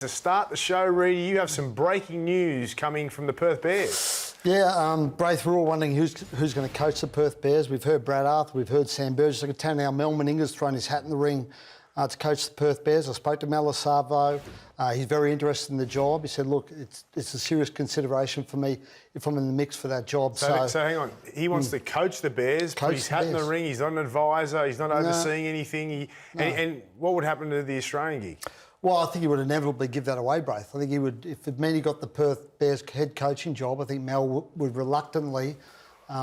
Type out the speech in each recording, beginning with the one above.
To start the show, Reedy, you have some breaking news coming from the Perth Bears. Yeah, Braith, we're all wondering who's going to coach the Perth Bears. We've heard Brad Arthur, we've heard Sam Burgess. I can tell now Mal Meninga's thrown his hat in the ring to coach the Perth Bears. I spoke to Mal Meninga. He's very interested in the job. He said, look, it's a serious consideration for me if I'm in the mix for that job. So hang on, he wants to coach the Bears, put his hat in the ring. He's not an advisor, he's not overseeing anything. And what would happen to the Australian gig? Well, I think he would inevitably give that away, Braith. I think he would, if it meant he got the Perth Bears head coaching job, I think Mal would reluctantly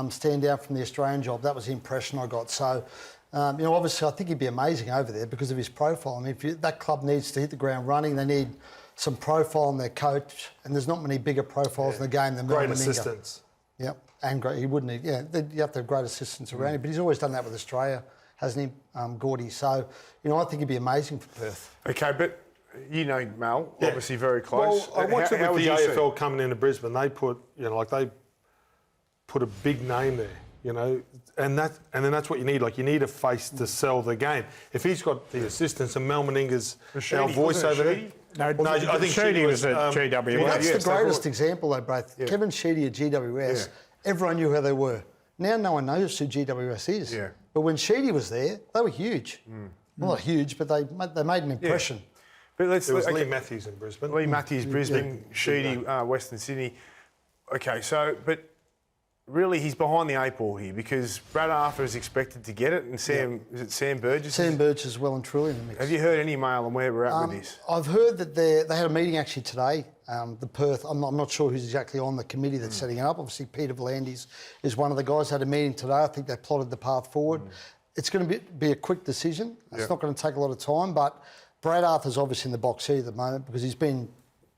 stand down from the Australian job. That was the impression I got. So, obviously I think he'd be amazing over there because of his profile. I mean, that club needs to hit the ground running. They need some profile in their coach, and there's not many bigger profiles in the game than Mal Meninga. Great assistants. Yep, and great. He would need, you have to have great assistants around him, but he's always done that with Australia, hasn't he, Gordy? So, I think he'd be amazing for Perth. Okay, but you know Mal, obviously very close. Well, I watched it with the AFL coming into Brisbane. They put, they put a big name there, and then that's what you need. Like, you need a face to sell the game. If he's got the assistants and Mal Meninga's our voice over there. No, I think Sheedy was at GWS. Well, that's the greatest example, though, Braith. Yeah. Kevin Sheedy at GWS, everyone knew who they were. Now no one knows who GWS is. Yeah. But when Sheedy was there, they were huge. Well, not huge, but they made an impression. Yeah. But there was Lee Matthews in Brisbane. Lee Matthews, Brisbane, Sheedy, Western Sydney. Okay, but really he's behind the eight ball here because Brad Arthur is expected to get it, and is it Sam Burgess? Sam Burgess is well and truly in the mix. Have you heard any mail on where we're at with this? I've heard that they had a meeting actually today, the Perth. I'm not sure who's exactly on the committee that's setting it up. Obviously, Peter V'landys is one of the guys. Had a meeting today. I think they plotted the path forward. It's going to be a quick decision. It's not going to take a lot of time, but Brad Arthur's obviously in the box here at the moment because he's been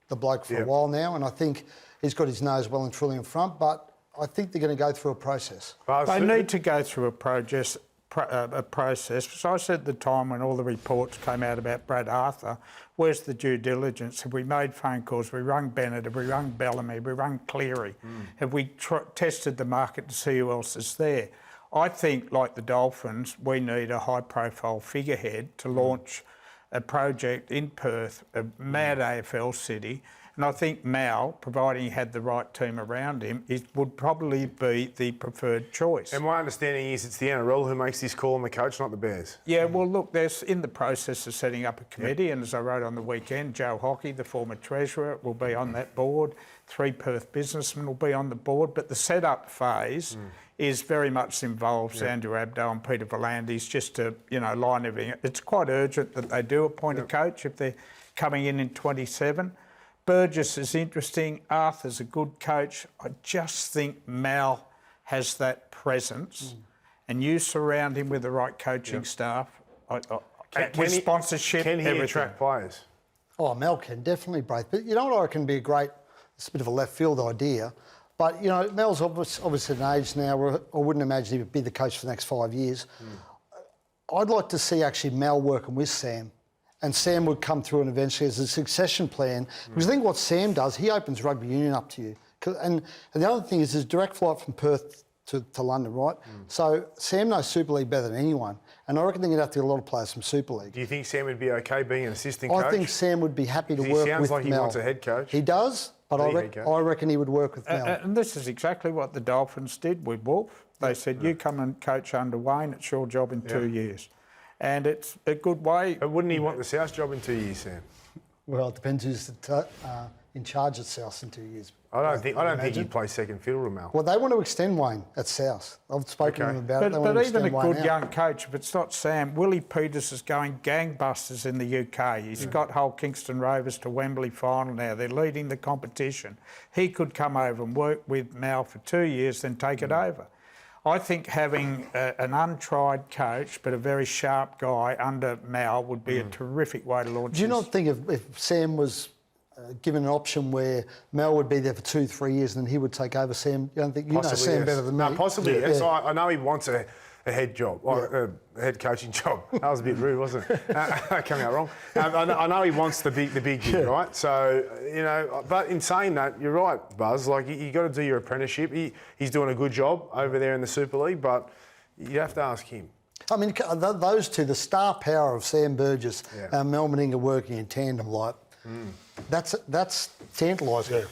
the bloke for a while now, and I think he's got his nose well and truly in front, but I think they're going to go through a process. They need to go through a process. Because I said at the time when all the reports came out about Brad Arthur, where's the due diligence? Have we made phone calls? Have we rung Bennett? Have we rung Bellamy? Have we rung Cleary? Have we tested the market to see who else is there? I think, like the Dolphins, we need a high-profile figurehead to launch a project in Perth, a mad AFL city. And I think Mal, providing he had the right team around him, would probably be the preferred choice. And my understanding is it's the NRL who makes this call on the coach, not the Bears. Yeah, well, look, they're in the process of setting up a committee, and as I wrote on the weekend, Joe Hockey, the former treasurer, will be on that board. 3 Perth businessmen will be on the board, but the setup phase is very much involves Andrew Abdo and Peter V'landys just to, line everything. It's quite urgent that they do appoint a coach if they're coming in 27. Burgess is interesting. Arthur's a good coach. I just think Mal has that presence, and you surround him with the right coaching staff. With sponsorship, can he attract players? Oh, Mal can definitely, Braith. But you know what I reckon be a great, it's a bit of a left field idea, but Mal's obviously at an age now where I wouldn't imagine he would be the coach for the next 5 years. I'd like to see actually Mal working with Sam. And Sam would come through and eventually as a succession plan. Because I think what Sam does, he opens rugby union up to you. And the other thing is there's direct flight from Perth to London, right? So Sam knows Super League better than anyone. And I reckon they're going to have to get a lot of players from Super League. Do you think Sam would be okay being an assistant coach? I think Sam would be happy to work with Mel. He sounds like he wants a head coach. He does, but I reckon he would work with Mel. And this is exactly what the Dolphins did with Wolf. They said, you come and coach under Wayne, it's your job in 2 years. And it's a good way. But wouldn't he want the South job in 2 years, Sam? Well, it depends who's in charge at South in 2 years. I don't think he'd play second fiddle to Mal. Well, they want to extend Wayne at South. I've spoken to them about it. But even a good young coach, if it's not Sam, Willie Peters is going gangbusters in the UK. He's got Hull Kingston Rovers to Wembley final now. They're leading the competition. He could come over and work with Mal for 2 years, then take it over. I think having an untried coach but a very sharp guy under Mal would be a terrific way to launch. Do you not think if Sam was given an option where Mal would be there for 2-3 years and then he would take over, Sam, you don't think you know Sam better than me? No, possibly, yes. I know he wants a head job, a head coaching job. That was a bit rude, wasn't it? Coming out wrong. I know he wants the big gig, right? So, but in saying that, you're right, Buzz. Like, you got to do your apprenticeship. He's doing a good job over there in the Super League, but you have to ask him. I mean, those two, the star power of Sam Burgess and Mal Meninga working in tandem, like, That's tantalising. Yeah.